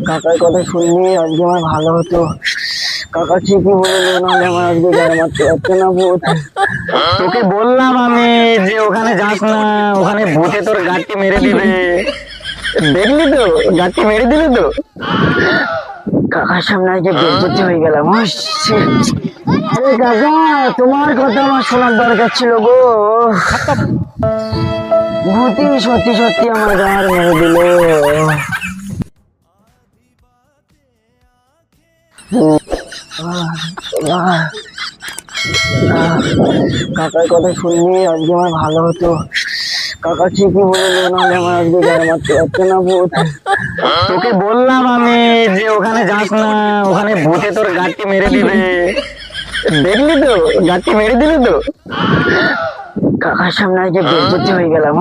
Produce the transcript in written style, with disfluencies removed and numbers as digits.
কাকার কথা শুনলে আজকে আমার ভালো হতো। কাকা ঠিকই বললো, নাহলে আমার আজকে গায়ে মারতে পারছে না ভূত। তোকে বললাম আমি যে ওখানে যাস না, ওখানে ভূতে তোর গাঁটটি মেরে দিবে। দেখলি তো, গাঁটটি মেরে দিলে তো। কাকার সামনে আজকে বেজ্জতি হয়ে গেলাম। আরে কাকা, তোমার কথা আমার শোনার দরকার ছিল গো। ভূতি সত্যি সত্যি আমার গাঁর মেরে দিল। কাকার কথা শুনলে আজকে আমার ভালো হতো। কাকা ঠিকই বললো, নাহলে আমার আজকে গায়ে মারতে পারছে না ভূত। তোকে বললাম আমি যে ওখানে যাস না, ওখানে ভূতে তোর গাঁটটি মেরে দিবে। দেখলি তো, গাঁটটি মেরে দিলে তো। কাকার সামনে আজকে বেজ্জতি হয়ে গেলাম।